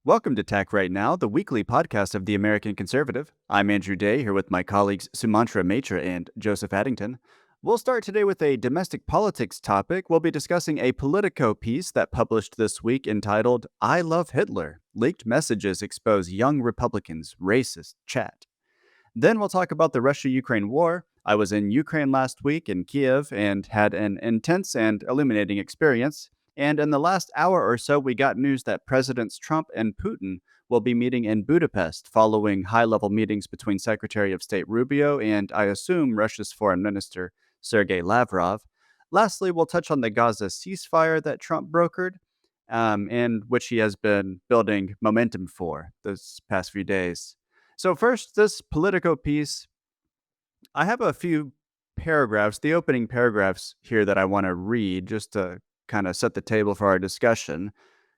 Welcome to Tech Right Now, the weekly podcast of the American Conservative. I'm Andrew Day, here with my colleagues Sumantra Maitra and Joseph Addington. We'll start today with a domestic politics topic. We'll be discussing a Politico piece that published this week entitled, I Love Hitler. Leaked messages expose young Republicans' racist chat. Then we'll talk about the Russia-Ukraine war. I was in Ukraine last week in Kiev and had an intense and illuminating experience. And in the last hour or so, we got news that Presidents Trump and Putin will be meeting in Budapest following high level meetings between Secretary of State Rubio and, I assume, Russia's Foreign Minister Sergei Lavrov. Lastly, we'll touch on the Gaza ceasefire that Trump brokered, and which he has been building momentum for this past few days. So, first, this Politico piece, I have a few paragraphs, the opening paragraphs here that I want to read just to kind of set the table for our discussion.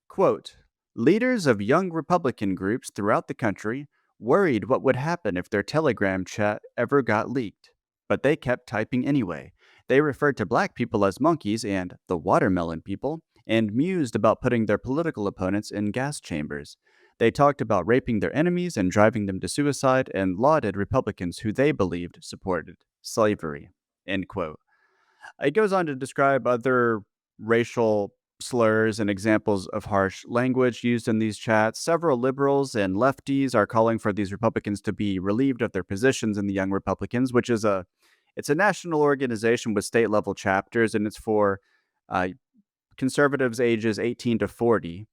Quote, leaders of young Republican groups throughout the country worried what would happen if their Telegram chat ever got leaked. But they kept typing anyway. They referred to black people as monkeys and the watermelon people, and mused about putting their political opponents in gas chambers. They talked about raping their enemies and driving them to suicide, and lauded Republicans who they believed supported slavery. End quote. It goes on to describe other racial slurs and examples of harsh language used in these chats. Several liberals and lefties are calling for these Republicans to be relieved of their positions in the Young Republicans, which is a national organization with state level chapters, and it's for uh, conservatives ages 18 to 40.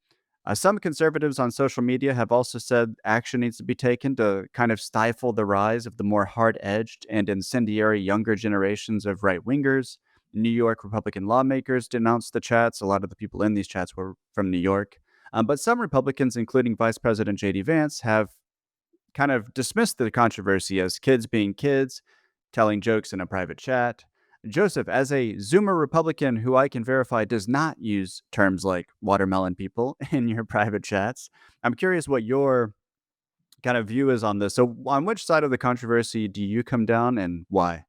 Some conservatives on social media have also said action needs to be taken to kind of stifle the rise of the more hard edged and incendiary younger generations of right wingers. New York Republican lawmakers denounced the chats. A lot of the people in these chats were from New York. But some Republicans, including Vice President J.D. Vance, have kind of dismissed the controversy as kids being kids, telling jokes in a private chat. Joseph, as a Zoomer Republican who I can verify does not use terms like watermelon people in your private chats, I'm curious what your kind of view is on this. So, on which side of the controversy do you come down and why?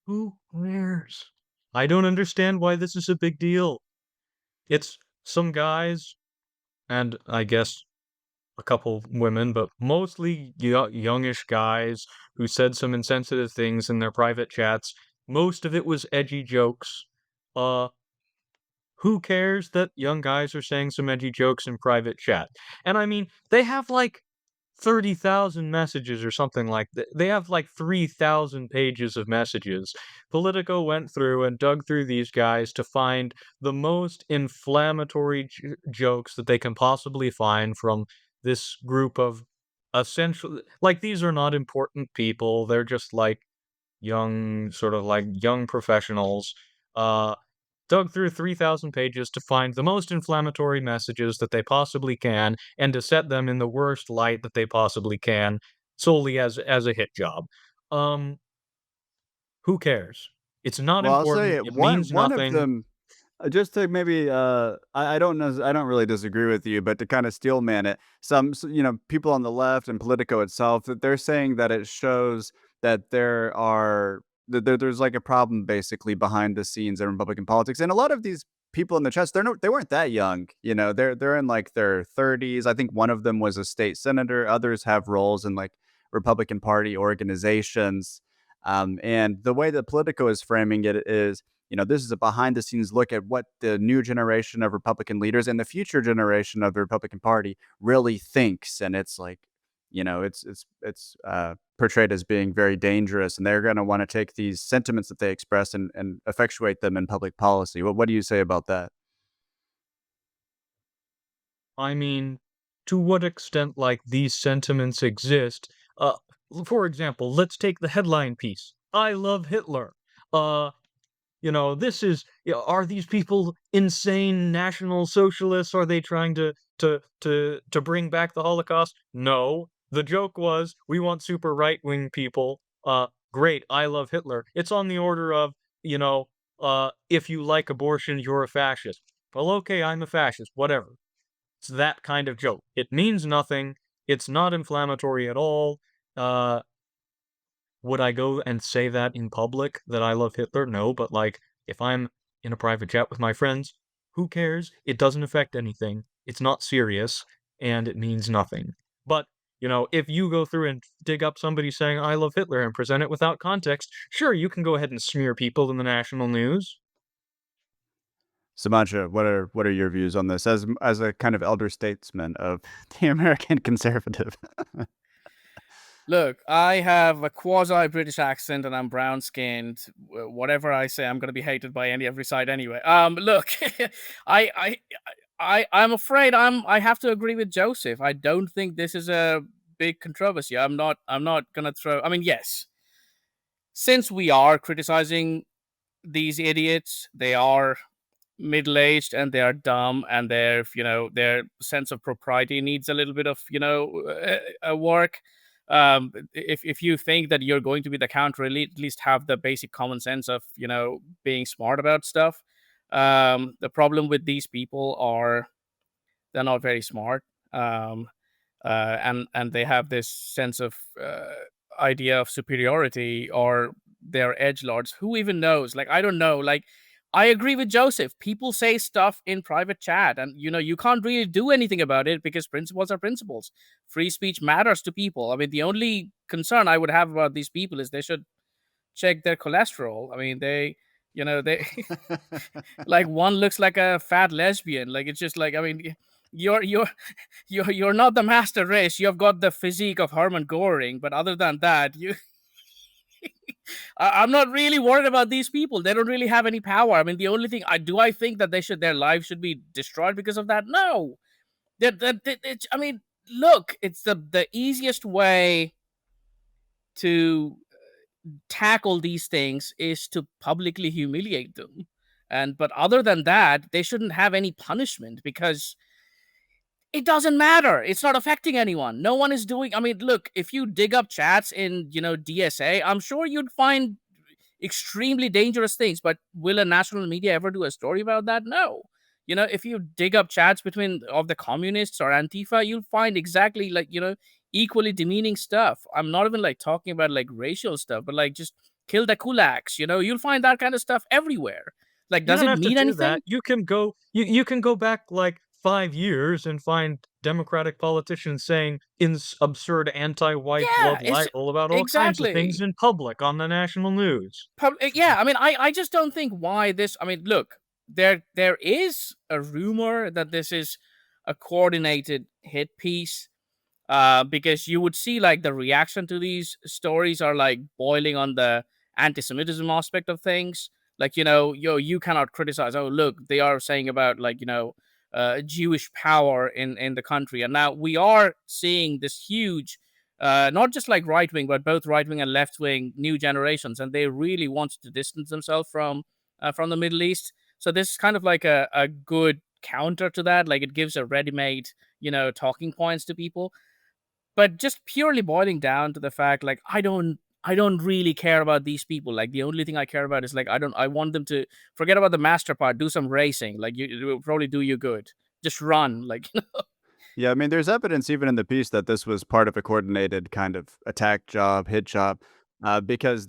Who cares? I don't understand why this is a big deal. It's some guys, and I guess a couple women, but mostly youngish guys who said some insensitive things in their private chats. Most of it was edgy jokes. Uh, who cares that young guys are saying some edgy jokes in private chat? And I mean, they have like 30,000 messages or something like that. They have like 3,000 pages of messages. Politico went through and dug through these guys to find the most inflammatory jokes that they can possibly find from this group of essentially, like, these are not important people. They're just like young, sort of like young professionals. Uh, Dug through 3,000 pages to find the most inflammatory messages that they possibly can and to set them in the worst light that they possibly can, solely as a hit job. Um, who cares? It's not Well, I'll say important, it. it One means one of nothing. them, just to maybe, I don't know, I don't really disagree with you, but to kind of steelman it, people on the left and Politico itself, that they're saying that it shows that there's like a problem basically behind the scenes in Republican politics, and a lot of these people in the chats, they weren't that young, they're in like their 30s. I think one of them was a state senator. Others have roles in like Republican Party organizations. And the way that Politico is framing it is, this is a behind the scenes look at what the new generation of Republican leaders and the future generation of the Republican Party really thinks. And it's like, it's portrayed as being very dangerous, and they're going to want to take these sentiments that they express and effectuate them in public policy. What do you say about that? I mean, to what extent, like, these sentiments exist? Uh, for example, let's take the headline piece. I love Hitler. Uh, this is, are these people insane national socialists? Are they trying to bring back the Holocaust? No. The joke was, we want super right-wing people. Great, I love Hitler. It's on the order of, you know, if you like abortion, you're a fascist. Well, okay, I'm a fascist, whatever. It's that kind of joke. It means nothing. It's not inflammatory at all. Uh, would I go and say that in public that I love Hitler? No, but like if I'm in a private chat with my friends, Who cares? It doesn't affect anything. It's not serious, and it means nothing. But, if you go through and dig up somebody saying, "I love Hitler," and present it without context, sure, you can go ahead and smear people in the national news. Sumantra, what are your views on this as a kind of elder statesman of the American conservative? Look, I have a quasi British accent and I'm brown skinned. Whatever I say, I'm going to be hated by every side anyway. Look, I, I, I'm afraid I have to agree with Joseph. I don't think this is a big controversy. I'm not going to throw. I mean, yes, since we are criticizing these idiots, they are middle aged and they are dumb and their sense of propriety needs a little bit of work. If you think that you're going to be the counter elite, at least have the basic common sense of being smart about stuff. The problem with these people are they're not very smart. And they have this sense of idea of superiority, or they're edge lords. Who even knows? Like, I don't know. Like, I agree with Joseph. People say stuff in private chat, and you can't really do anything about it because principles are principles. Free speech matters to people. I mean, the only concern I would have about these people is they should check their cholesterol. I mean, they like, one looks like a fat lesbian. Like, it's just like, I mean, you're you're not the master race. You've got the physique of Hermann Goring, but other than that, I'm not really worried about these people. They don't really have any power. I mean, the only thing I think that their lives should be destroyed because of that. No, I mean, look, it's the easiest way to tackle these things is to publicly humiliate them. But other than that, they shouldn't have any punishment because it doesn't matter. It's not affecting anyone. No one is doing. I mean, look, if you dig up chats in, DSA, I'm sure you'd find extremely dangerous things. But will a national media ever do a story about that? No. If you dig up chats between of the communists or Antifa, you'll find exactly like, equally demeaning stuff. I'm not even like talking about like racial stuff, but like just kill the kulaks. You'll find that kind of stuff everywhere. Like, You does don't it have to mean do that. anything? You can go back like 5 years and find Democratic politicians saying absurd anti-white Yeah, it's libel about all kinds of things exactly. in public on the national news. Yeah, I mean, I just don't think why this. I mean, look, there is a rumor that this is a coordinated hit piece, because you would see like the reaction to these stories are like boiling on the anti-Semitism aspect of things. Like, you cannot criticize. Oh, look, they are saying about like Jewish power in the country, and now we are seeing this huge. Not just like right wing, but both right wing and left wing new generations, and they really want to distance themselves from the Middle East. So this is kind of like a good counter to that. Like, it gives a ready-made, talking points to people. But just purely boiling down to the fact, like, I don't really care about these people. Like, the only thing I care about is like, I want them to forget about the master part, do some racing. Like, it will probably do you good. Just run, like. Yeah, I mean, there's evidence even in the piece that this was part of a coordinated kind of attack job, hit job, because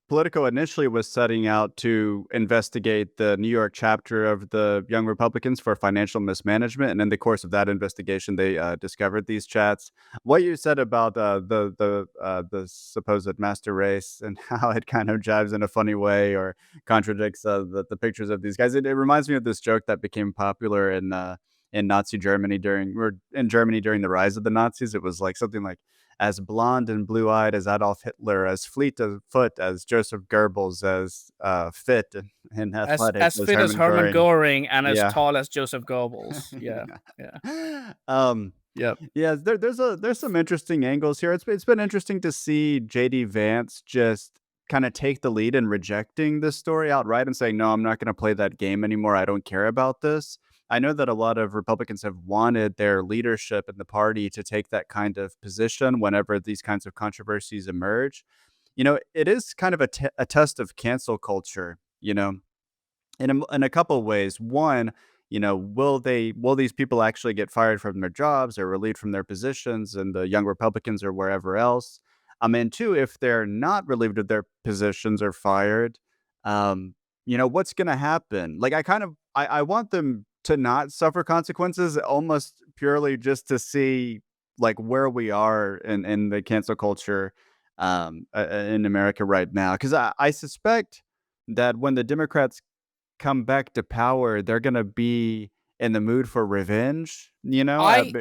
Politico initially was setting out to investigate the New York chapter of the Young Republicans for financial mismanagement, and in the course of that investigation, they discovered these chats. What you said about the supposed master race and how it kind of jives in a funny way or contradicts the pictures of these guys, it reminds me of this joke that became popular in Nazi Germany in Germany during the rise of the Nazis. It was like something like as blonde and blue-eyed as Adolf Hitler, as fleet of foot as Joseph Goebbels, as fit and as athletic as as fit as Hermann Hermann Goering. Goring and as Yeah. tall as Joseph Goebbels. Yeah, yeah, um, yep. yeah, there's some interesting angles here. It's been interesting to see JD Vance just kind of take the lead in rejecting this story outright and saying, "No, I'm not going to play that game anymore. I don't care about this." I know that a lot of Republicans have wanted their leadership in the party to take that kind of position whenever these kinds of controversies emerge. It is kind of a test of cancel culture, in a couple of ways. One, will these people actually get fired from their jobs or relieved from their positions in the Young Republicans or wherever else? And two, if they're not relieved of their positions or fired, um, what's going to happen? Like, I want them to not suffer consequences, almost purely just to see like where we are in the cancel culture in America right now. Because I suspect that when the Democrats come back to power, they're going to be in the mood for revenge. I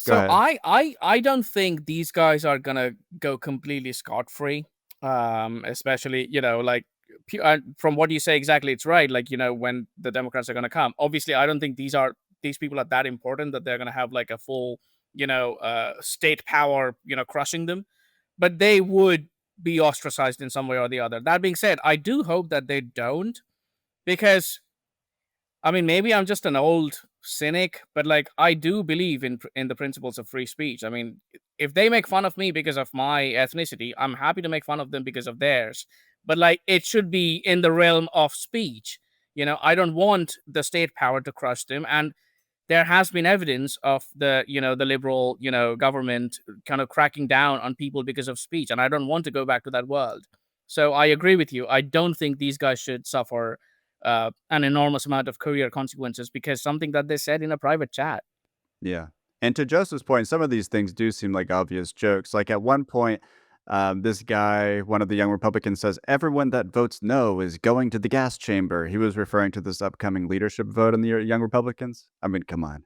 Go so ahead. I don't think these guys are gonna go completely scot free. Especially like from what you say exactly, it's right. Like when the Democrats are gonna come. Obviously, I don't think these people are that important that they're gonna have like a full state power crushing them, but they would be ostracized in some way or the other. That being said, I do hope that they don't, because I mean, maybe I'm just an old cynic, but like I do believe in the principles of free speech. I mean, if they make fun of me because of my ethnicity, I'm happy to make fun of them because of theirs. But like it should be in the realm of speech. I don't want the state power to crush them, and there has been evidence of the liberal government kind of cracking down on people because of speech, and I don't want to go back to that world. So I agree with you. I don't think these guys should suffer an enormous amount of career consequences because something that they said in a private chat. Yeah. And to Joseph's point, some of these things do seem like obvious jokes. Like at one point, this guy, one of the young Republicans, says, "Everyone that votes no is going to the gas chamber." He was referring to this upcoming leadership vote in the young Republicans. I mean, come on.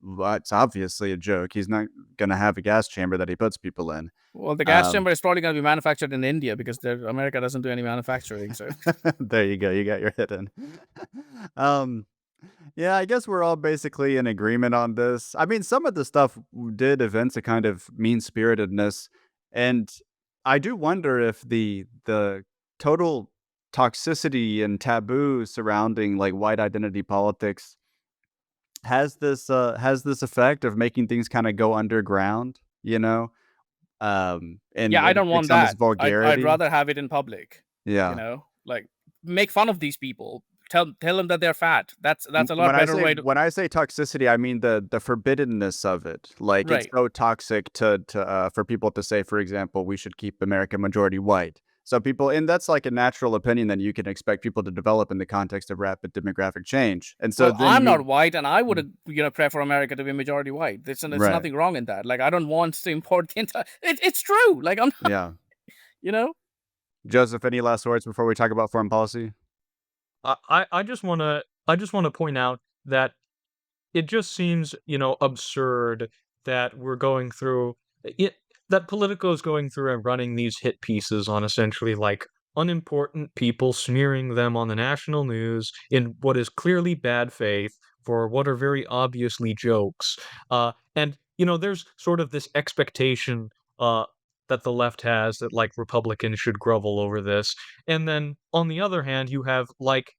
Well, it's obviously a joke. He's not going to have a gas chamber that he puts people in. Well, the gas Um, chamber is probably going to be manufactured in India because America doesn't do any manufacturing. So there you go. You got your hit in. um, Yeah, I guess we're all basically in agreement on this. I mean, some of the stuff did evince a kind of mean-spiritedness, and I do wonder if the total toxicity and taboo surrounding like white identity politics has this effect of making things kind of go underground, and yeah, I it don't takes want on this that. I'd vulgarity. rather have it in public. Yeah. Like make fun of these people. Tell them that they're fat. That's a lot When I better say way to. when I say toxicity, I mean the forbiddenness of it. Like it's Right. so toxic to for people to say, for example, we should keep America majority white. So people, and that's like a natural opinion that you can expect people to develop in the context of rapid demographic change. And so Well, then I'm you, not white, and I Mm. would prefer America to be majority white. There's Right, nothing wrong in that. Like I don't want to import the entire. It's true. Like I'm not. yeah. You know. Joseph, any last words before we talk about foreign policy? I just wanna point out that it just seems, absurd that we're going through it that Politico is going through and running these hit pieces on essentially like unimportant people, smearing them on the national news in what is clearly bad faith for what are very obviously jokes. And there's sort of this expectation that the left has that like Republicans should grovel over this. And then on the other hand, you have like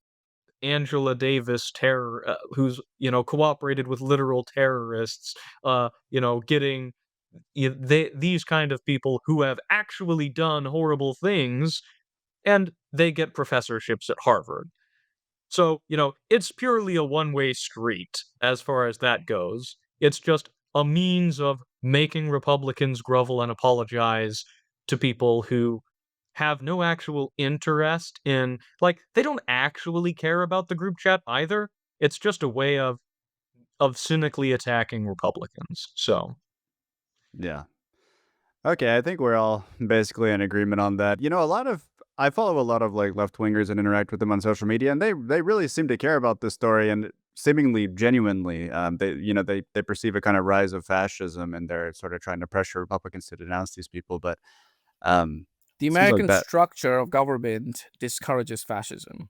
Angela Davis terror who's cooperated with literal terrorists getting these kind of people who have actually done horrible things, and they get professorships at Harvard. So, it's purely a one-way street as far as that goes. It's just a means of making Republicans grovel and apologize to people who have no actual interest in like, they don't actually care about the group chat either. It's just a way of cynically attacking Republicans. So, Yeah. Okay, I think we're all basically in agreement on that. I follow a lot of like left wingers and interact with them on social media, and they really seem to care about this story and seemingly genuinely. They perceive a kind of rise of fascism, and they're sort of trying to pressure Republicans to denounce these people. But um, The seems like American that. structure of government discourages fascism.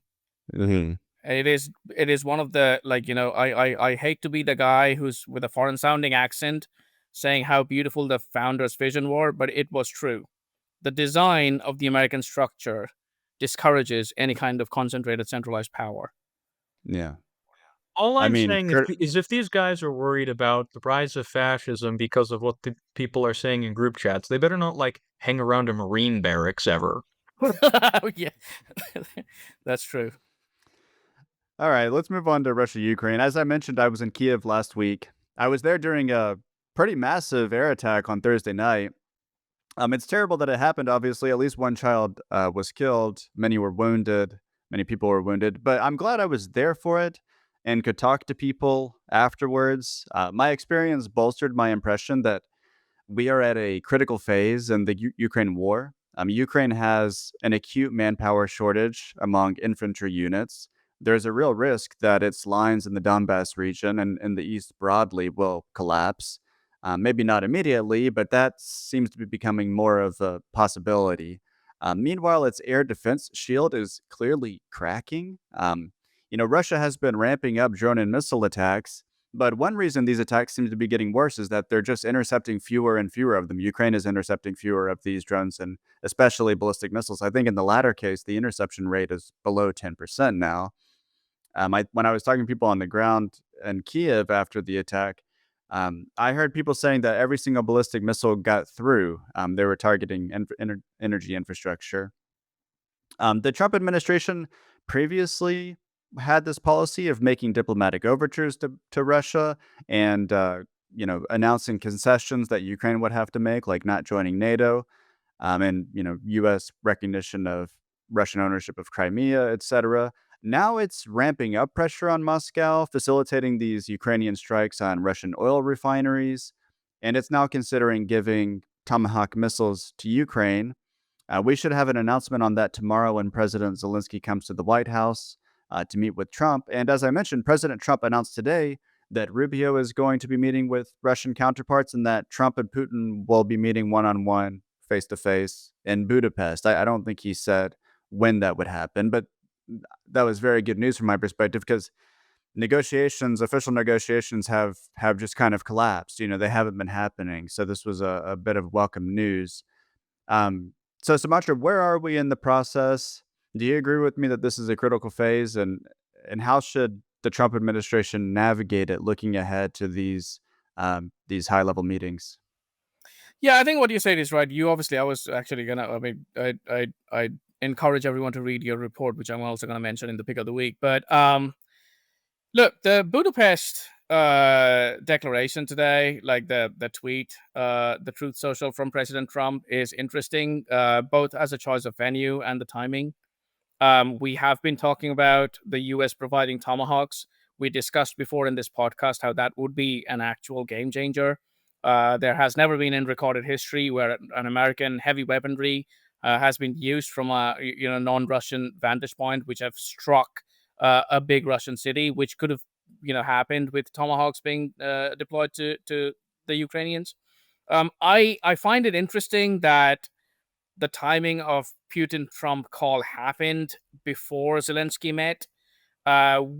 Mhm. It is one of the I hate to be the guy who's with a foreign sounding accent saying how beautiful the founders' vision were, but it was true. The design of the American structure discourages any kind of concentrated centralized power. Yeah, all I I'm mean, saying is if these guys are worried about the rise of fascism because of what the people are saying in group chats, they better not like hang around a Marine barracks ever. Yeah. That's true. all right, let's move on to Russia Ukraine. As I mentioned, I was in Kiev last week. I was there during a pretty massive air attack on Thursday night. It's terrible that it happened. Obviously, at least one child was killed. Many were wounded. many people were wounded. But I'm glad I was there for it and could talk to people afterwards. My experience bolstered my impression that we are at a critical phase in the Ukraine war. Ukraine has an acute manpower shortage among infantry units. There's a real risk that its lines in the Donbass region and in the east broadly will collapse. Maybe not immediately, but that seems to be becoming more of a possibility. Meanwhile, its air defense shield is clearly cracking. Russia has been ramping up drone and missile attacks, but one reason these attacks seem to be getting worse is that they're just intercepting fewer and fewer of them. Ukraine is intercepting fewer of these drones and especially ballistic missiles. I think in the latter case, the interception rate is below 10% now. When I was talking to people on the ground in Kiev after the attack, I heard people saying that every single ballistic missile got through. They were targeting energy infrastructure. The Trump administration previously had this policy of making diplomatic overtures to Russia and announcing concessions that Ukraine would have to make, like not joining NATO, and U.S. recognition of Russian ownership of Crimea, etc. Now it's ramping up pressure on Moscow, facilitating these Ukrainian strikes on Russian oil refineries, and it's now considering giving Tomahawk missiles to Ukraine. We should have an announcement on that tomorrow when President Zelensky comes to the White House to meet with Trump. And as I mentioned, President Trump announced today that Rubio is going to be meeting with Russian counterparts and that Trump and Putin will be meeting one on one, face to face in Budapest. I don't think he said when that would happen, but that was very good news from my perspective because official negotiations have just kind of collapsed. They haven't been happening. So this was a bit of welcome news. Um, so, Sumatra, where are we in the process? Do you agree with me that this is a critical phase, and how should the Trump administration navigate it, looking ahead to these high level meetings? Yeah, I think what you said is right. I was actually gonna. I mean, I encourage everyone to read your report, which I'm also gonna mention in the pick of the week. But look, the Budapest declaration today, like the tweet, the Truth Social from President Trump is interesting, both as a choice of venue and the timing. We have been talking about the U.S. providing Tomahawks. We discussed before in this podcast how that would be an actual game changer. There has never been in recorded history where an American heavy weaponry has been used from a non-Russian vantage point, which have struck a big Russian city, which could have happened with Tomahawks being deployed to the Ukrainians. I find it interesting that the timing of Putin-Trump call happened before Zelensky met.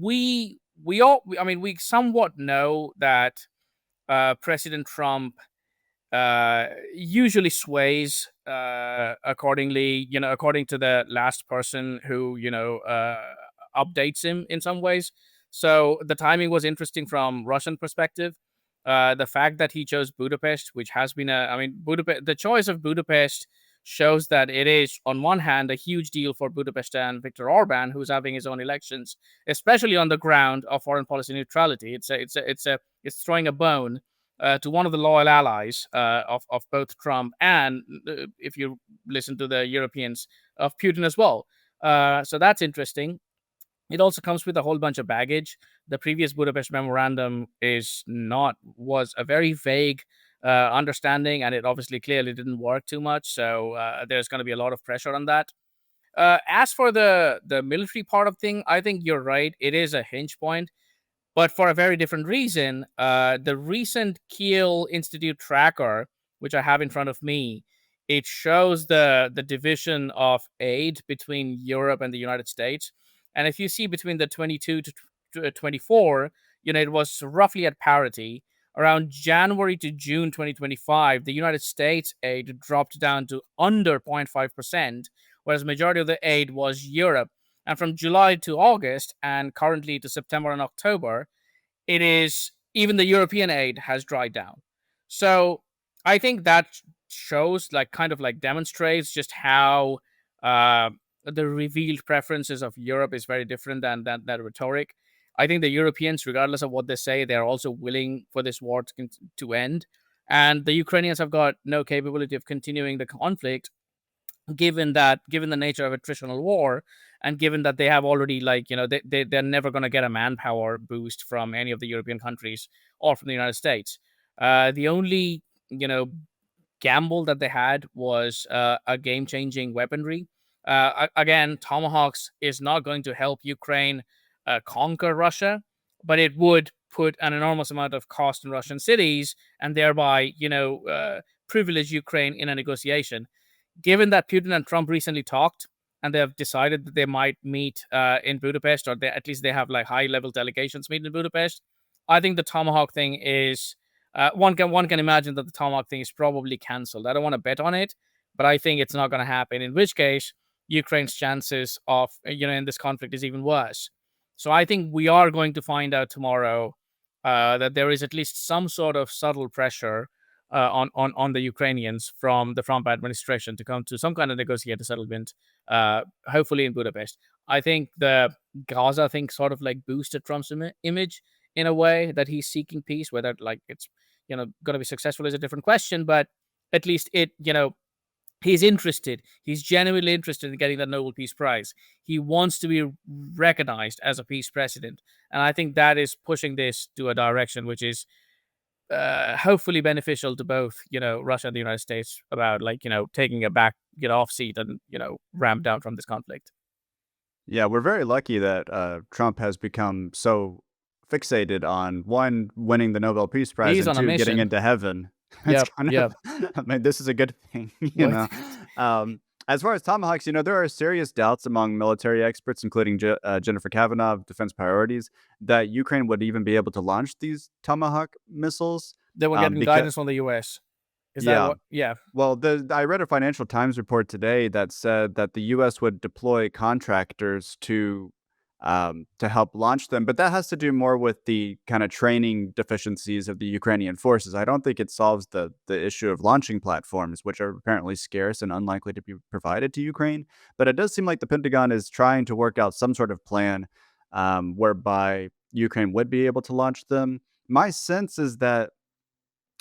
We somewhat know that President Trump usually sways accordingly, according to the last person who, updates him in some ways. So the timing was interesting from Russian perspective. The fact that he chose Budapest, which has been Budapest, the choice of Budapest shows that it is, on one hand, a huge deal for Budapest and Viktor Orban, who's having his own elections, especially on the ground of foreign policy neutrality. It's throwing a bone to one of the loyal allies of both Trump and, if you listen to the Europeans, of Putin as well. So that's interesting. It also comes with a whole bunch of baggage. The previous Budapest memorandum was a very vague understanding, and it obviously clearly didn't work too much. So there's going to be a lot of pressure on that. As for the military part of thing, I think you're right. It is a hinge point, but for a very different reason. The recent Kiel Institute tracker, which I have in front of me, it shows the division of aid between Europe and the United States. And if you see between the 22 to 24, it was roughly at parity. Around January to June 2025, the United States aid dropped down to under 0.5%, whereas majority of the aid was Europe. And from July to August, and currently to September and October, it is even the European aid has dried down. So I think that shows, demonstrates just how the revealed preferences of Europe is very different than that rhetoric. I think the Europeans, regardless of what they say, they're also willing for this war to end. And the Ukrainians have got no capability of continuing the conflict, given the nature of attritional war And given that they have already, like, they're never going to get a manpower boost from any of the European countries or from the United States. The only, you know, gamble that they had was a game changing weaponry. Again, Tomahawks is not going to help Ukraine conquer Russia, but it would put an enormous amount of cost in Russian cities and thereby, privilege Ukraine in a negotiation. Given that Putin and Trump recently talked and they have decided that they might meet in Budapest, or at least they have like high level delegations meet in Budapest, I think the Tomahawk thing is one can imagine that the Tomahawk thing is probably cancelled. I don't want to bet on it, but I think it's not going to happen. In which case, Ukraine's chances of in this conflict is even worse. So I think we are going to find out tomorrow that there is at least some sort of subtle pressure on the Ukrainians from the Trump administration to come to some kind of negotiated settlement, hopefully in Budapest. I think the Gaza thing sort of like boosted Trump's image in a way that he's seeking peace. Whether like it's going to be successful is a different question, but at least he's interested. He's genuinely interested in getting the Nobel Peace Prize. He wants to be recognized as a peace president, and I think that is pushing this to a direction which is hopefully beneficial to both Russia and the United States about like taking a back off seat and ramp down from this conflict. Yeah, we're very lucky that Trump has become so fixated on one, winning the Nobel Peace Prize, He's and on a two, getting mission. into heaven. It's Yep, kind of, yep. I mean, this is a good thing, What? As far as Tomahawks, there are serious doubts among military experts, including Jennifer Kavanaugh of Defense Priorities, that Ukraine would even be able to launch these Tomahawk missiles. They were getting Because, guidance from the U.S. Is that yeah, what? Yeah. well, I read a Financial Times report today that said that the U.S. would deploy contractors to help launch them, but that has to do more with the kind of training deficiencies of the Ukrainian forces. I don't think it solves the issue of launching platforms, which are apparently scarce and unlikely to be provided to Ukraine. But it does seem like the Pentagon is trying to work out some sort of plan whereby Ukraine would be able to launch them. My sense is that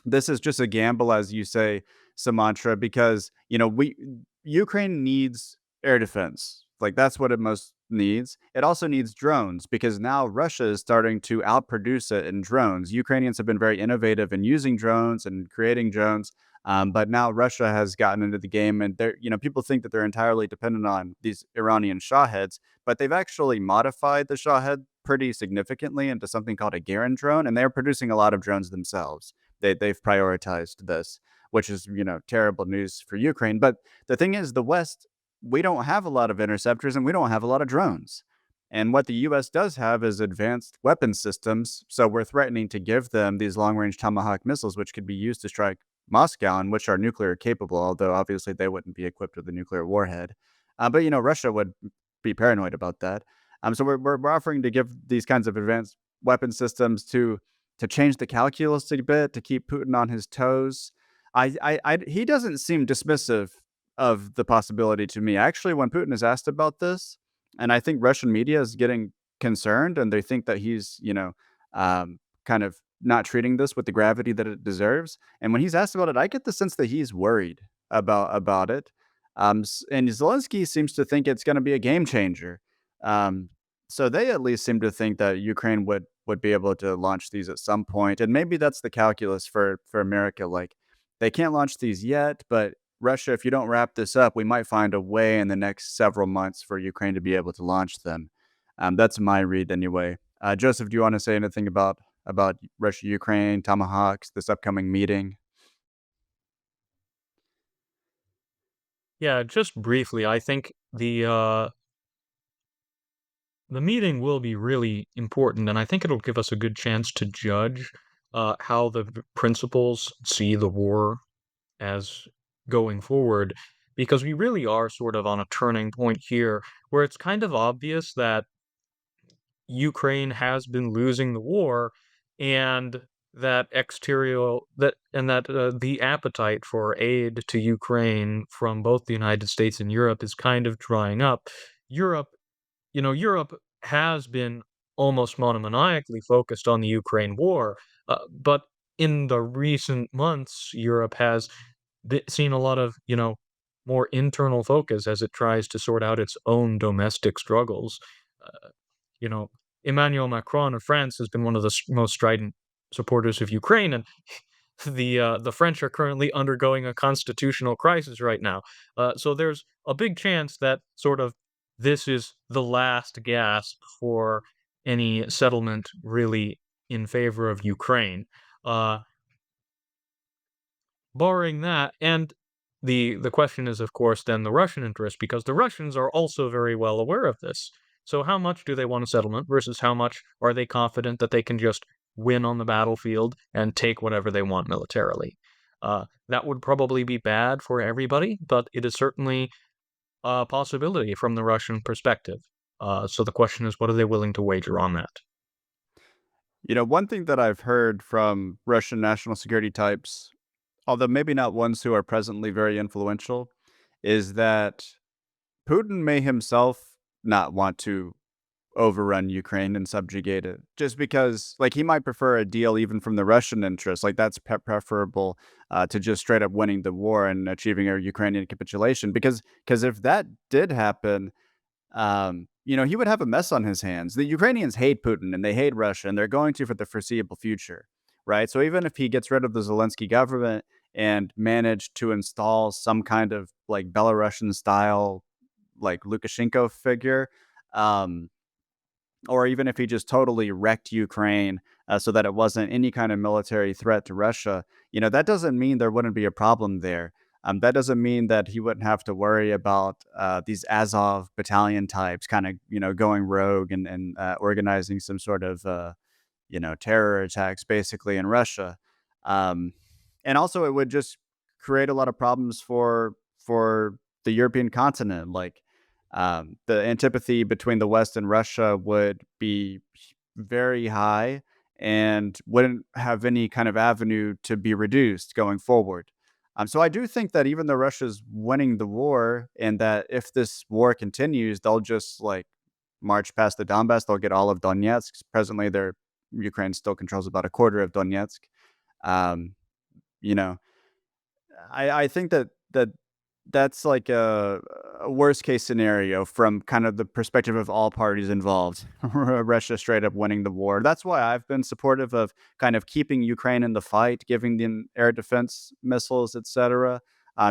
this is just a gamble, as you say, Sumantra, because we Ukraine needs air defense. Like, that's what it most needs. It also needs drones because now Russia is starting to outproduce it in drones. Ukrainians have been very innovative in using drones and creating drones, but now Russia has gotten into the game, and people think that they're entirely dependent on these Iranian Shaheds, but they've actually modified the Shahed pretty significantly into something called a Garand drone, and they're producing a lot of drones themselves. They've prioritized this, which is terrible news for Ukraine. But the thing is, the West, we don't have a lot of interceptors and we don't have a lot of drones. And what the US does have is advanced weapon systems. So we're threatening to give them these long range Tomahawk missiles, which could be used to strike Moscow and which are nuclear capable, although obviously they wouldn't be equipped with a nuclear warhead. But Russia would be paranoid about that. So we're offering to give these kinds of advanced weapon systems to change the calculus a bit, to keep Putin on his toes. He doesn't seem dismissive of the possibility to me. Actually, when Putin is asked about this, and I think Russian media is getting concerned, and they think that he's, kind of not treating this with the gravity that it deserves. And when he's asked about it, I get the sense that he's worried about it. And Zelensky seems to think it's going to be a game changer. So they at least seem to think that Ukraine would be able to launch these at some point, and maybe that's the calculus for America. Like, they can't launch these yet, but Russia, if you don't wrap this up, we might find a way in the next several months for Ukraine to be able to launch them. That's my read anyway. Joseph, do you want to say anything about Russia, Ukraine, Tomahawks, this upcoming meeting? Yeah, just briefly, I think the meeting will be really important, and I think it'll give us a good chance to judge how the principals see the war as going forward, because we really are sort of on a turning point here where it's kind of obvious that Ukraine has been losing the war, and that the appetite for aid to Ukraine from both the United States and Europe is kind of drying up. Europe Europe has been almost monomaniacally focused on the Ukraine war, but in the recent months, Europe has seen a lot of, more internal focus as it tries to sort out its own domestic struggles. Uh, Emmanuel Macron of France has been one of the most strident supporters of Ukraine, and the French are currently undergoing a constitutional crisis right now. So there's a big chance that sort of this is the last gasp for any settlement really in favor of Ukraine. Uh, Barring that, and the question is, of course, then the Russian interest, because the Russians are also very well aware of this. So how much do they want a settlement versus how much are they confident that they can just win on the battlefield and take whatever they want militarily? That would probably be bad for everybody, but it is certainly a possibility from the Russian perspective. So the question is, what are they willing to wager on that? One thing that I've heard from Russian national security types, although maybe not ones who are presently very influential, is that Putin may himself not want to overrun Ukraine and subjugate it, just because, like, he might prefer a deal even from the Russian interest. Like, that's preferable to just straight up winning the war and achieving a Ukrainian capitulation. Because if that did happen, he would have a mess on his hands. The Ukrainians hate Putin and they hate Russia, and they're going to for the foreseeable future, right? So even if he gets rid of the Zelensky government and managed to install some kind of like Belarusian style, like Lukashenko figure, um, or even if he just totally wrecked Ukraine so that it wasn't any kind of military threat to Russia, that doesn't mean there wouldn't be a problem there. That doesn't mean that he wouldn't have to worry about these Azov battalion types kind of, going rogue and organizing some sort of, terror attacks basically in Russia. Um, and also, it would just create a lot of problems for the European continent. Like, the antipathy between the West and Russia would be very high and wouldn't have any kind of avenue to be reduced going forward. So I do think that even though Russia's winning the war, and that if this war continues, they'll just like march past the Donbass, they'll get all of Donetsk. Presently, Ukraine still controls about a quarter of Donetsk. Um, you know, I think that's like a worst case scenario from kind of the perspective of all parties involved. Russia straight up winning the war. That's why I've been supportive of kind of keeping Ukraine in the fight, giving them air defense missiles, etc.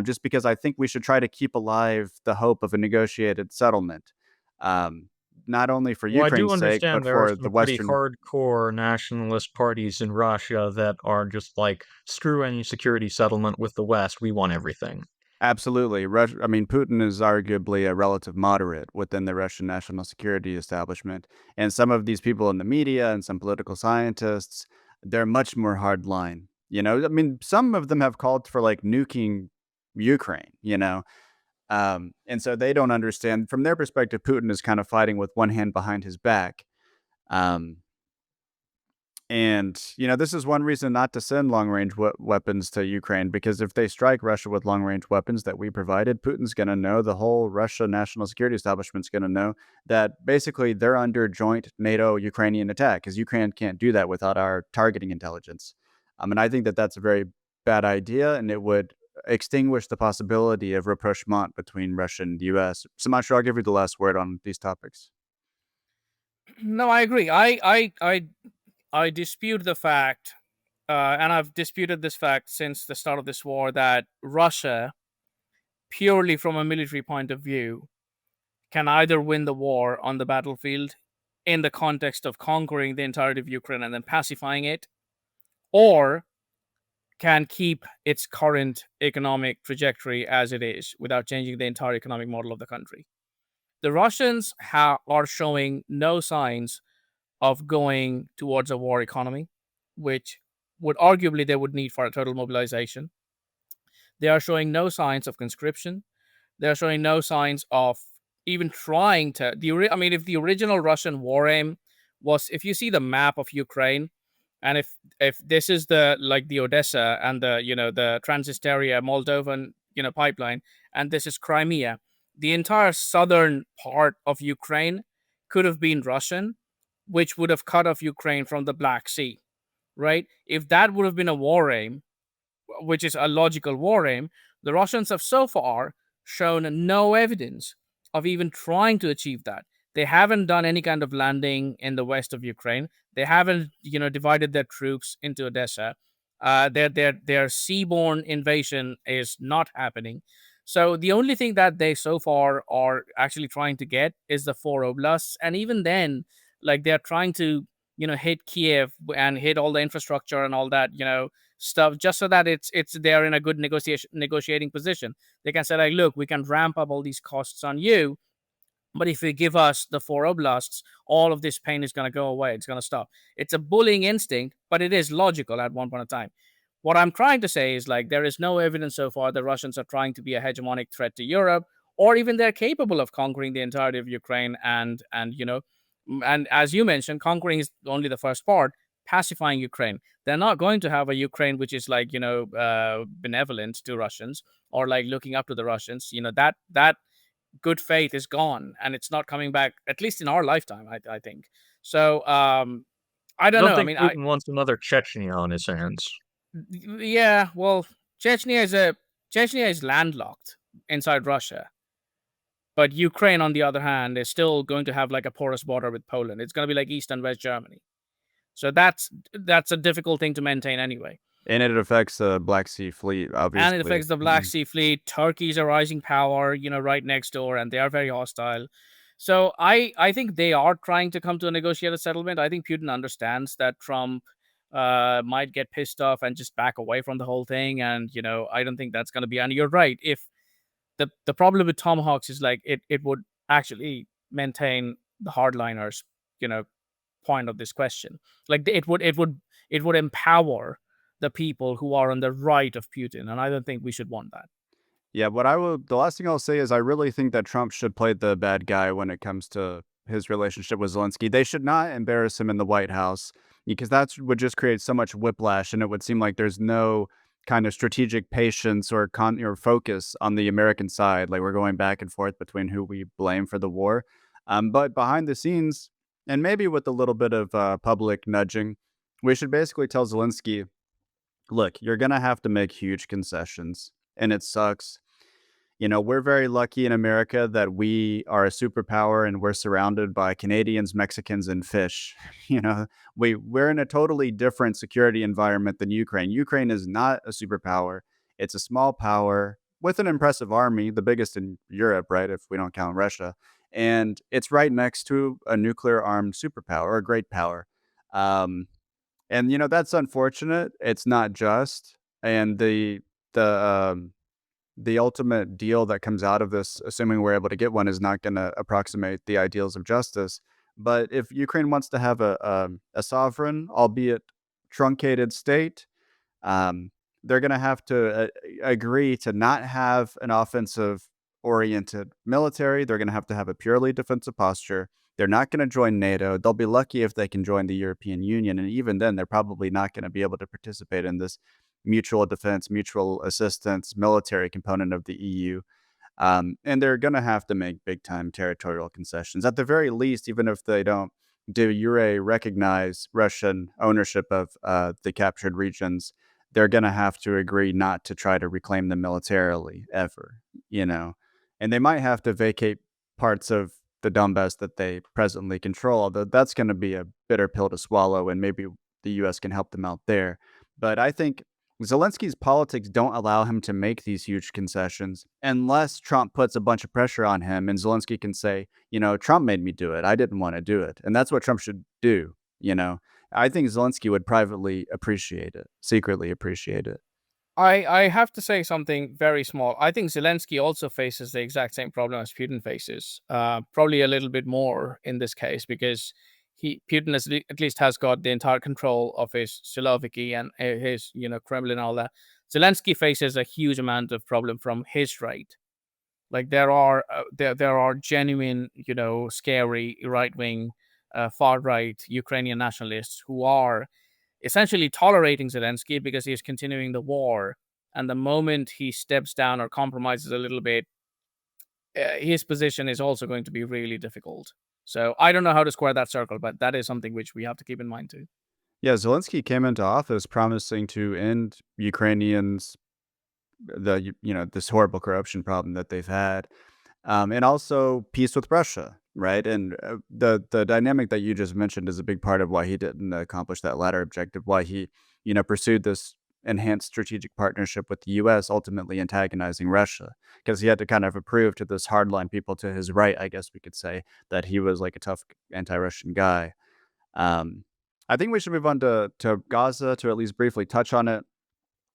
Just because I think we should try to keep alive the hope of a negotiated settlement, um, not only for Well, I do Ukraine's sake, understand but there are for the some pretty Western. hardcore nationalist parties in Russia that are just like, screw any security settlement with the West, we want everything. Absolutely. I mean, Putin is arguably a relative moderate within the Russian national security establishment. And some of these people in the media and some political scientists, they're much more hardline. I mean, some of them have called for like nuking Ukraine. And so they don't understand. From their perspective, Putin is kind of fighting with one hand behind his back. Um, and, this is one reason not to send long range weapons to Ukraine, because if they strike Russia with long range weapons that we provided, Putin's going to know, the whole Russia national security establishment's going to know that basically they're under joint NATO Ukrainian attack, because Ukraine can't do that without our targeting intelligence. And I think that that's a very bad idea, and it would extinguish the possibility of rapprochement between Russia and the US. Sumantra, I'll give you the last word on these topics. No, I agree. I dispute the fact, and I've disputed this fact since the start of this war, that Russia, purely from a military point of view, can either win the war on the battlefield in the context of conquering the entirety of Ukraine and then pacifying it, or can keep its current economic trajectory as it is without changing the entire economic model of the country. The Russians are showing no signs of going towards a war economy, which would arguably they would need for a total mobilization. They are showing no signs of conscription. They are showing no signs of even trying to. If the original Russian war aim was, if you see the map of Ukraine, and if this is the Odessa and the Transnistria Moldovan pipeline, and this is Crimea, the entire southern part of Ukraine could have been Russian, which would have cut off Ukraine from the Black Sea, right? If that would have been a war aim, which is a logical war aim, the Russians have so far shown no evidence of even trying to achieve that. They haven't done any kind of landing in the west of Ukraine. They haven't, divided their troops into Odessa. Their seaborne invasion is not happening. So the only thing that they so far are actually trying to get is the four oblasts, and even then, like they're trying to, hit Kiev and hit all the infrastructure and all that, stuff, just so that it's they're in a good negotiating position. They can say like, look, we can ramp up all these costs on you, but if you give us the four oblasts, all of this pain is going to go away. It's going to stop. It's a bullying instinct, but it is logical at one point in time. What I'm trying to say is like there is no evidence so far the Russians are trying to be a hegemonic threat to Europe, or even they're capable of conquering the entirety of Ukraine. And as you mentioned, conquering is only the first part. Pacifying Ukraine, they're not going to have a Ukraine which is like benevolent to Russians or like looking up to the Russians. That good faith is gone and it's not coming back, at least in our lifetime, I think. So I I don't don't know. I think mean, Putin wants another Chechnya on his hands. yeah, well, Chechnya is landlocked inside Russia, but Ukraine, on the other hand, is still going to have like a porous border with Poland. It's going to be like East and West Germany. So that's a difficult thing to maintain anyway. And it affects the Black Sea Fleet, obviously. And it affects the Black Sea Fleet. Turkey's a rising power, right next door, and they are very hostile. So I think they are trying to come to a negotiated settlement. I think Putin understands that Trump might get pissed off and just back away from the whole thing. And, I don't think that's going to be. And you're right. If the problem with Tomahawks is like it would actually maintain the hardliners, point of this question. Like it would empower the people who are on the right of Putin, and I don't think we should want that. Yeah, the last thing I'll say is I really think that Trump should play the bad guy when it comes to his relationship with Zelensky. They should not embarrass him in the White House because that would just create so much whiplash, and it would seem like there's no kind of strategic patience or focus on the American side. Like we're going back and forth between who we blame for the war. But behind the scenes, and maybe with a little bit of public nudging, we should basically tell Zelensky, look, you're going to have to make huge concessions, and it sucks. We're very lucky in America that we are a superpower and we're surrounded by Canadians, Mexicans, and fish. We're in a totally different security environment than Ukraine. Ukraine is not a superpower. It's a small power with an impressive army, the biggest in Europe, right? If we don't count Russia. And it's right next to a nuclear armed superpower, or a great power. Um, and that's unfortunate. It's not just. And the ultimate deal that comes out of this, assuming we're able to get one, is not going to approximate the ideals of justice. But if Ukraine wants to have a sovereign, albeit truncated state, they're going to have to agree to not have an offensive oriented military. They're going to have a purely defensive posture. They're not going to join NATO. They'll be lucky if they can join the European Union. And even then, they're probably not going to be able to participate in this mutual defense, mutual assistance, military component of the EU. And they're going to have to make big time territorial concessions. At the very least, even if they don't de jure recognize Russian ownership of the captured regions, they're going to have to agree not to try to reclaim them militarily ever, And they might have to vacate parts of the Donbass that they presently control, although that's going to be a bitter pill to swallow, and maybe the U.S. can help them out there. But I think Zelensky's politics don't allow him to make these huge concessions unless Trump puts a bunch of pressure on him and Zelensky can say, Trump made me do it. I didn't want to do it. And that's what Trump should do. I think Zelensky would privately appreciate it, secretly appreciate it. I have to say something very small. I think Zelensky also faces the exact same problem as Putin faces, probably a little bit more in this case, because Putin at least has got the entire control of his Siloviki and his Kremlin and all that. Zelensky faces a huge amount of problem from his right. Like there are genuine scary right wing, far right Ukrainian nationalists who are essentially tolerating Zelensky because he is continuing the war. And the moment he steps down or compromises a little bit, his position is also going to be really difficult. So I don't know how to square that circle, but that is something which we have to keep in mind too. Yeah, Zelensky came into office promising to end Ukrainians' this horrible corruption problem that they've had, and also peace with Russia, right? And the dynamic that you just mentioned is a big part of why he didn't accomplish that latter objective, why he pursued this enhanced strategic partnership with the U.S., ultimately antagonizing Russia, because he had to kind of prove to this hardline people to his right, I guess we could say, that he was like a tough anti-Russian guy. Um, I think we should move on to Gaza to at least briefly touch on it.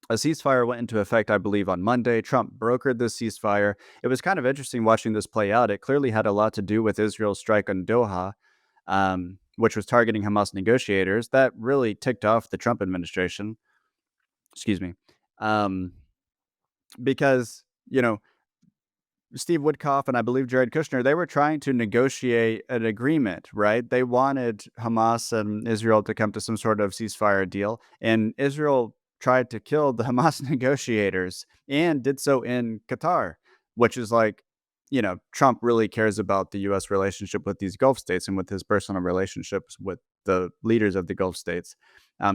A ceasefire went into effect, I believe, on Monday. Trump brokered this ceasefire. It was kind of interesting watching this play out. It clearly had a lot to do with Israel's strike on Doha, which was targeting Hamas negotiators. That really ticked off the Trump administration. Excuse me. Um, because, Steve Woodcock and I believe Jared Kushner, they were trying to negotiate an agreement, right? They wanted Hamas and Israel to come to some sort of ceasefire deal, and Israel tried to kill the Hamas negotiators and did so in Qatar, which is like, Trump really cares about the U.S. relationship with these Gulf states and with his personal relationships with the leaders of the Gulf states.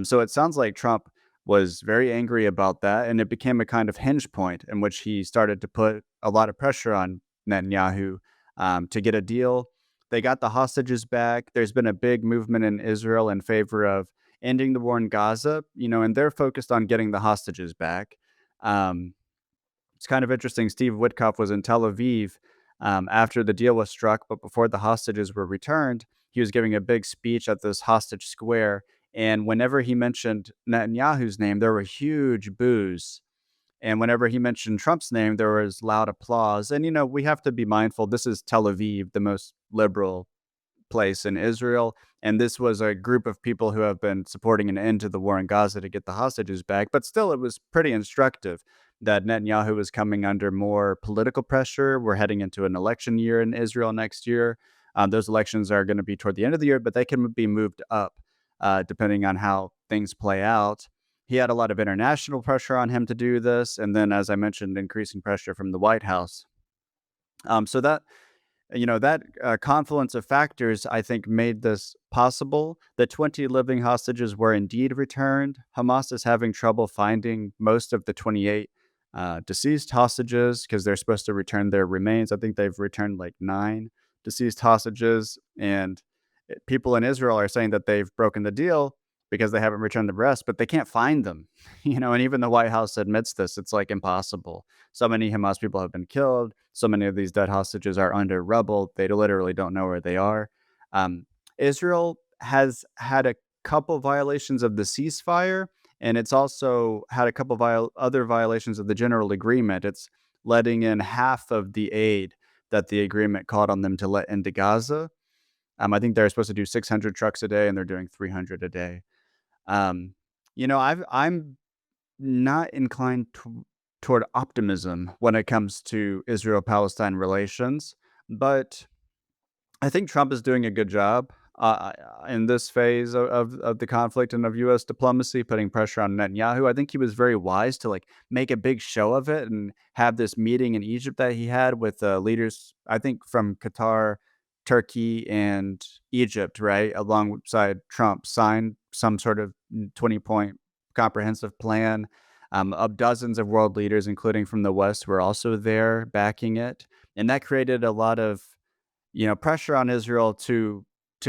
So it sounds like Trump was very angry about that, and it became a kind of hinge point in which he started to put a lot of pressure on Netanyahu to get a deal. They got the hostages back. There's been a big movement in Israel in favor of ending the war in Gaza, and they're focused on getting the hostages back. Um, it's kind of interesting. Steve Witkoff was in Tel Aviv after the deal was struck, but before the hostages were returned, he was giving a big speech at this hostage square. And whenever he mentioned Netanyahu's name, there were huge boos. And whenever he mentioned Trump's name, there was loud applause. And, we have to be mindful. This is Tel Aviv, the most liberal place in Israel. And this was a group of people who have been supporting an end to the war in Gaza to get the hostages back. But still, it was pretty instructive that Netanyahu was coming under more political pressure. We're heading into an election year in Israel next year. Those elections are going to be toward the end of the year, but they can be moved up depending on how things play out. He had a lot of international pressure on him to do this. And then, as I mentioned, increasing pressure from the White House. So that confluence of factors, I think, made this possible. The 20 living hostages were indeed returned. Hamas is having trouble finding most of the 28 deceased hostages because they're supposed to return their remains. I think they've returned like 9 deceased hostages. And people in Israel are saying that they've broken the deal because they haven't returned the rest, but they can't find them. And even the White House admits this. It's like impossible. So many Hamas people have been killed. So many of these dead hostages are under rubble. They literally don't know where they are. Israel has had a couple violations of the ceasefire, and it's also had a couple other violations of the general agreement. It's letting in half of the aid that the agreement called on them to let into Gaza. I think they're supposed to do 600 trucks a day, and they're doing 300 a day. I'm not inclined toward optimism when it comes to Israel-Palestine relations, but I think Trump is doing a good job in this phase of the conflict and of U.S. diplomacy, putting pressure on Netanyahu. I think he was very wise to make a big show of it and have this meeting in Egypt that he had with leaders, I think, from Qatar, Turkey, and Egypt, right, alongside Trump, signed some sort of 20-point comprehensive plan. Of dozens of world leaders, including from the West, were also there backing it, and that created a lot of pressure on Israel to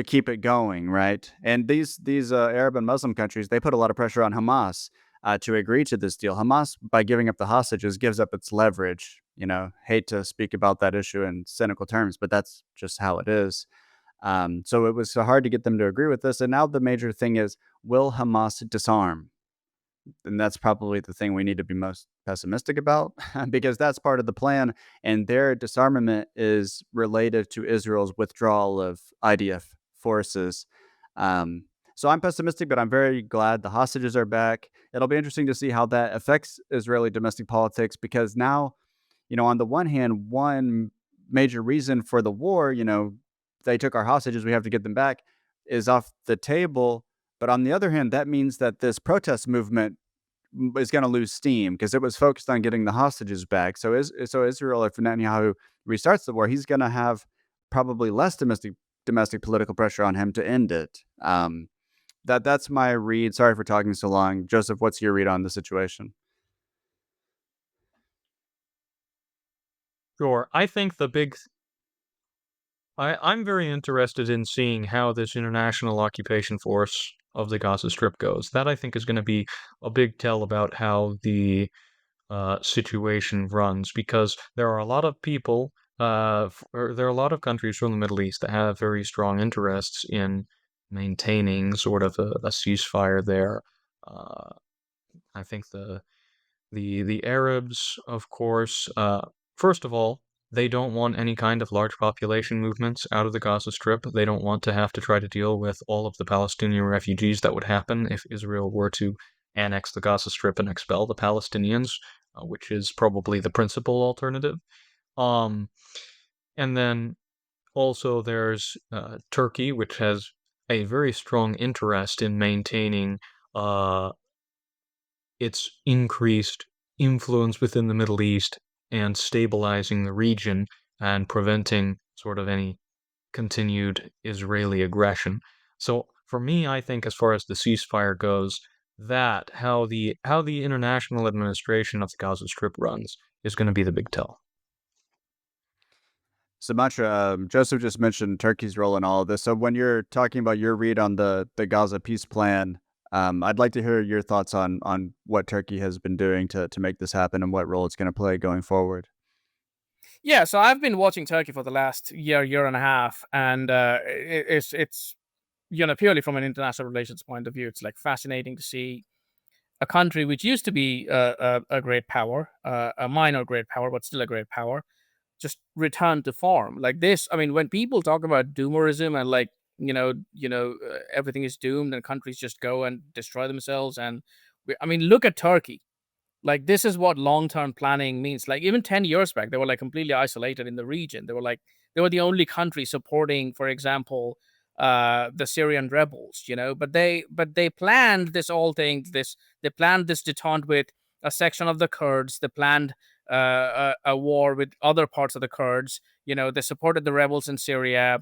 keep it going, right? And these Arab and Muslim countries, they put a lot of pressure on Hamas to agree to this deal. Hamas, by giving up the hostages, gives up its leverage. Hate to speak about that issue in cynical terms, but that's just how it is. So it was hard to get them to agree with this. And now the major thing is, will Hamas disarm? And that's probably the thing we need to be most pessimistic about because that's part of the plan. And their disarmament is related to Israel's withdrawal of IDF forces. So I'm pessimistic, but I'm very glad the hostages are back. It'll be interesting to see how that affects Israeli domestic politics because now, on the one hand, one major reason for the war, they took our hostages, we have to get them back, is off the table. But on the other hand, that means that this protest movement is going to lose steam because it was focused on getting the hostages back. So Israel, if Netanyahu restarts the war, he's going to have probably less domestic political pressure on him to end it. That's my read. Sorry for talking so long. Joseph, what's your read on the situation? Sure. I think I'm very interested in seeing how this international occupation force of the Gaza Strip goes. That I think is going to be a big tell about how the situation runs, because there are a lot of people, or there are a lot of countries from the Middle East that have very strong interests in maintaining sort of a ceasefire there. Uh, I think the Arabs, of course, first of all, they don't want any kind of large population movements out of the Gaza Strip. They don't want to have to try to deal with all of the Palestinian refugees that would happen if Israel were to annex the Gaza Strip and expel the Palestinians, which is probably the principal alternative. Um, and then also there's Turkey, which has a very strong interest in maintaining uh, its increased influence within the Middle East and stabilizing the region and preventing sort of any continued Israeli aggression. So for me, I think as far as the ceasefire goes, that how the international administration of the Gaza Strip runs is going to be the big tell. Sumantra, Joseph just mentioned Turkey's role in all of this. So when you're talking about your read on the Gaza peace plan, I'd like to hear your thoughts on what Turkey has been doing to make this happen and what role it's going to play going forward. Yeah, so I've been watching Turkey for the last year and a half, and it's purely from an international relations point of view, it's like fascinating to see a country which used to be a great power, a minor great power, but still a great power, just return to form like this. I mean, when people talk about doomerism and like everything is doomed and countries just go and destroy themselves, and I mean, look at Turkey. Like this is what long-term planning means. Like even 10 years back, they were like completely isolated in the region. They were the only country supporting, for example, the Syrian rebels, but they planned this whole thing. They planned this detente with a section of the Kurds. They planned a war with other parts of the Kurds. They supported the rebels in Syria.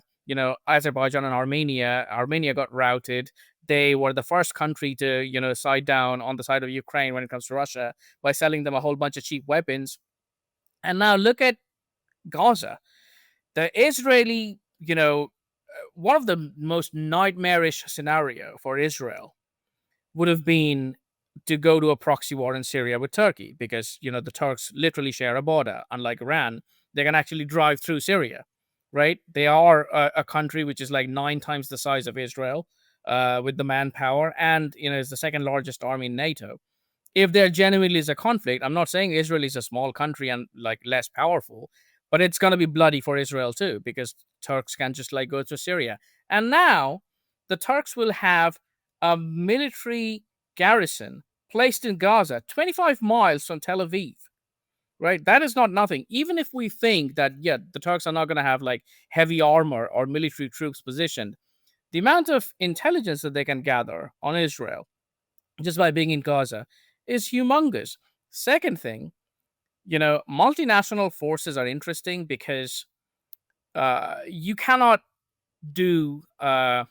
Azerbaijan and Armenia. Armenia got routed. They were the first country to, side down on the side of Ukraine when it comes to Russia by selling them a whole bunch of cheap weapons. And now look at Gaza. The Israeli, one of the most nightmarish scenario for Israel would have been to go to a proxy war in Syria with Turkey, because the Turks literally share a border. Unlike Iran, they can actually drive through Syria, right? They are a country which is like 9 times the size of Israel, with the manpower, and is the second largest army in NATO. If there genuinely is a conflict, I'm not saying Israel is a small country and like less powerful, but it's going to be bloody for Israel too, because Turks can just like go to Syria. And now the Turks will have a military garrison placed in Gaza, 25 miles from Tel Aviv, right? That is not nothing. Even if we think that, yeah, the Turks are not going to have like heavy armor or military troops positioned, the amount of intelligence that they can gather on Israel just by being in Gaza is humongous. Second thing, multinational forces are interesting because you cannot do an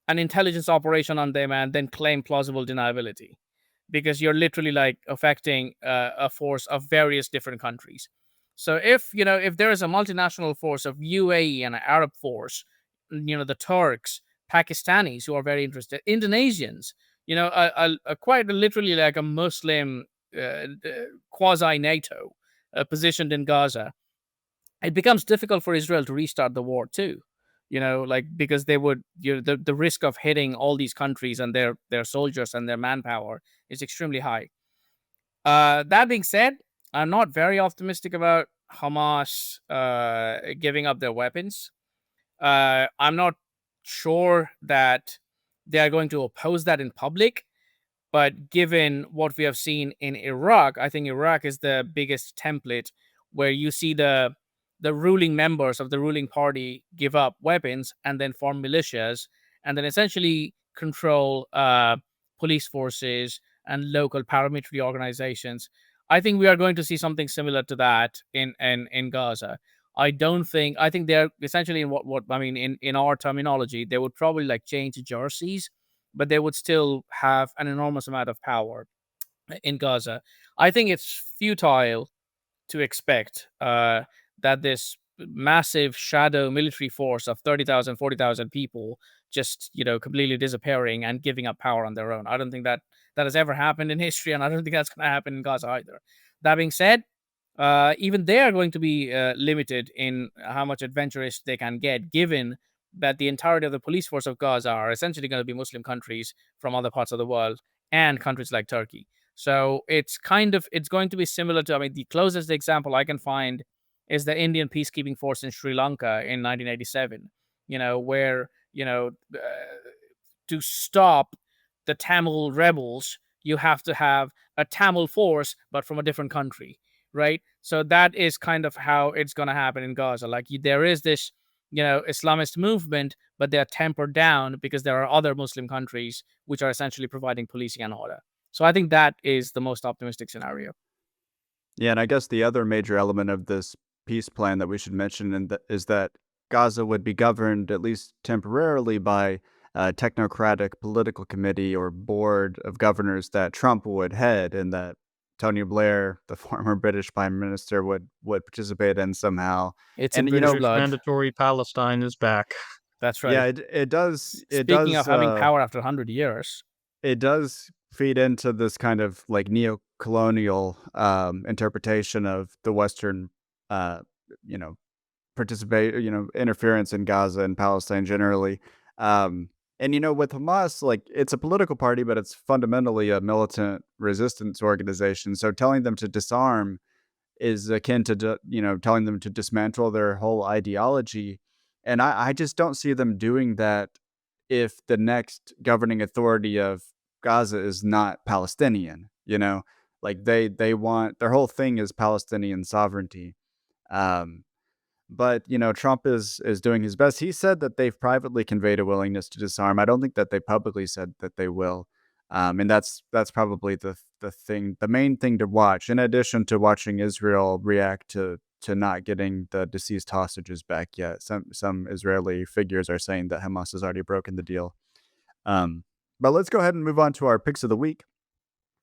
intelligence operation on them and then claim plausible deniability, because you're literally like affecting a force of various different countries. So if there is a multinational force of UAE and an Arab force, the Turks, Pakistanis who are very interested, Indonesians, quite literally like a Muslim quasi NATO positioned in Gaza, it becomes difficult for Israel to restart the war too. Like because they would, the risk of hitting all these countries and their soldiers and their manpower is extremely high. That being said, I'm not very optimistic about Hamas giving up their weapons. I'm not sure that they are going to oppose that in public. But given what we have seen in Iraq, I think Iraq is the biggest template where you see the ruling members of the ruling party give up weapons and then form militias and then essentially control police forces and local paramilitary organizations. I think we are going to see something similar to that in Gaza. I think they're essentially in what I mean in our terminology, they would probably like change jerseys, but they would still have an enormous amount of power in Gaza. I think it's futile to expect that this massive shadow military force of 30,000, 40,000 people just, completely disappearing and giving up power on their own. I don't think that has ever happened in history, and I don't think that's going to happen in Gaza either. That being said, even they are going to be limited in how much adventurous they can get, given that the entirety of the police force of Gaza are essentially going to be Muslim countries from other parts of the world and countries like Turkey. So it's going to be similar to, the closest example I can find is the Indian peacekeeping force in Sri Lanka in 1987, where, to stop the Tamil rebels, you have to have a Tamil force, but from a different country, right? So that is kind of how it's going to happen in Gaza. Like, there is this, Islamist movement, but they're tempered down because there are other Muslim countries which are essentially providing policing and order. So I think that is the most optimistic scenario. Yeah, and I guess the other major element of this peace plan that we should mention is that Gaza would be governed, at least temporarily, by a technocratic political committee or board of governors that Trump would head, and that Tony Blair, the former British Prime Minister, would participate in somehow. It's in And British British blood. mandatory Palestine is back. That's right. yeah, it does. Speaking of having power after 100 years. It does feed into this kind of like neo-colonial interpretation of the Western, you know, interference in Gaza and Palestine generally. And with Hamas, like, it's a political party, but it's fundamentally a militant resistance organization. So telling them to disarm is akin to telling them to dismantle their whole ideology. And I just don't see them doing that if the next governing authority of Gaza is not Palestinian. Like, they want, their whole thing is Palestinian sovereignty. Um, but Trump is doing his best. He said that they've privately conveyed a willingness to disarm. I don't think that they publicly said that they will. And that's probably the main thing to watch, in addition to watching Israel react to not getting the deceased hostages back yet. Some Israeli figures are saying that Hamas has already broken the deal. But let's go ahead and move on to our picks of the week.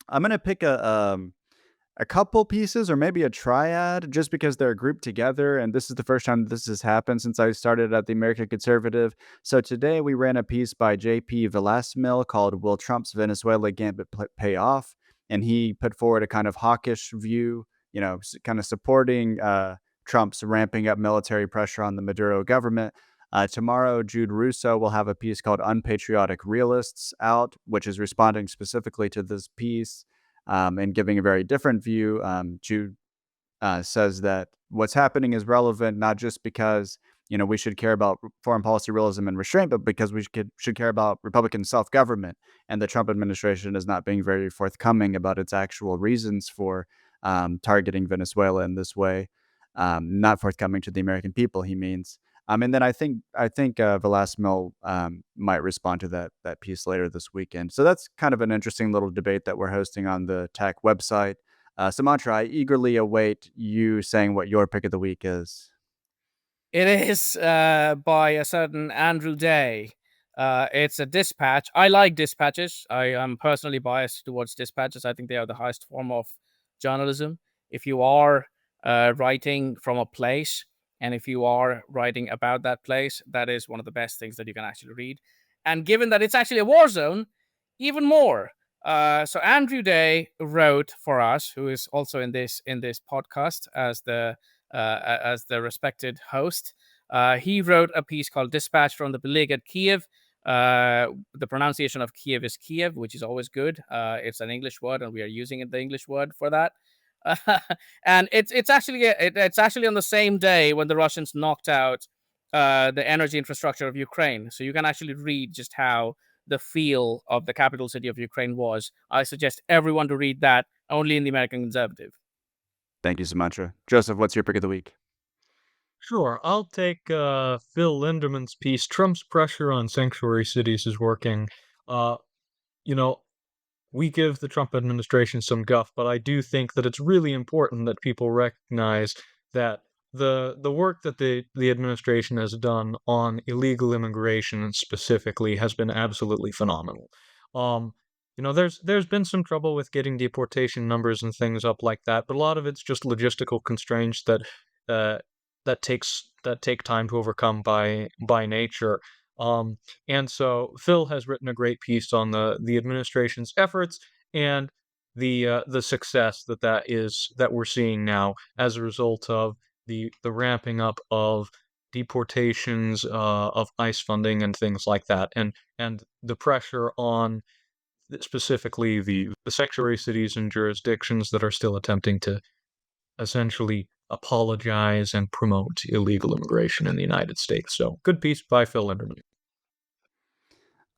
I'm gonna pick a couple pieces, or maybe a triad, just because they're grouped together, and this is the first time this has happened since I started at the American Conservative. So today we ran a piece by J.P. Velasmil called "Will Trump's Venezuela Gambit Pay Off?" And he put forward a kind of hawkish view, kind of supporting Trump's ramping up military pressure on the Maduro government. Tomorrow, Jude Russo will have a piece called "Unpatriotic Realists" out, which is responding specifically to this piece. And giving a very different view. Jude says that what's happening is relevant not just because we should care about foreign policy realism and restraint, but because we should care about Republican self-government. And the Trump administration is not being very forthcoming about its actual reasons for targeting Venezuela in this way. Not forthcoming to the American people, he means. And then I think Velasmil might respond to that piece later this weekend. So that's kind of an interesting little debate that we're hosting on the TAC website. Sumantra, I eagerly await you saying what your pick of the week is. It is by a certain Andrew Day. It's a dispatch. I like dispatches. I am personally biased towards dispatches. I think they are the highest form of journalism. If you are writing from a place, and if you are writing about that place, that is one of the best things that you can actually read. And given that it's actually a war zone, even more. So Andrew Day wrote for us, who is also in this podcast as the respected host. He wrote a piece called "Dispatch from the Beleaguered Kiev." The pronunciation of Kiev is Kiev, which is always good. It's an English word, and we are using the English word for that. And it's actually on the same day when the Russians knocked out the energy infrastructure of Ukraine. So you can actually read just how the feel of the capital city of Ukraine was. I suggest everyone to read that, only in the American Conservative. Thank you, Sumantra. Joseph, what's your pick of the week? Sure, I'll take Phil Linderman's piece. Trump's pressure on sanctuary cities is working. You know, we give the Trump administration some guff, but I do think that it's really important that people recognize that the work that the administration has done on illegal immigration specifically has been absolutely phenomenal. There's been some trouble with getting deportation numbers and things up like that, but a lot of it's just logistical constraints that take time to overcome by nature. And so Phil has written a great piece on the administration's efforts and the success that we're seeing now as a result of the ramping up of deportations, of ICE funding and things like that, and the pressure on specifically the sanctuary cities and jurisdictions that are still attempting to essentially apologize and promote illegal immigration in the United States. So, good piece by Phil Linderman.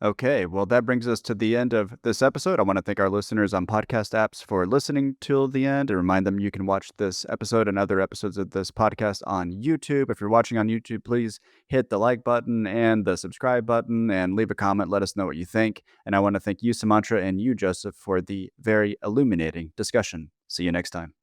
Okay, well, that brings us to the end of this episode. I want to thank our listeners on podcast apps for listening till the end and remind them you can watch this episode and other episodes of this podcast on YouTube. If you're watching on YouTube, please hit the like button and the subscribe button and leave a comment. Let us know what you think. And I want to thank you, Sumantra, and you, Joseph, for the very illuminating discussion. See you next time.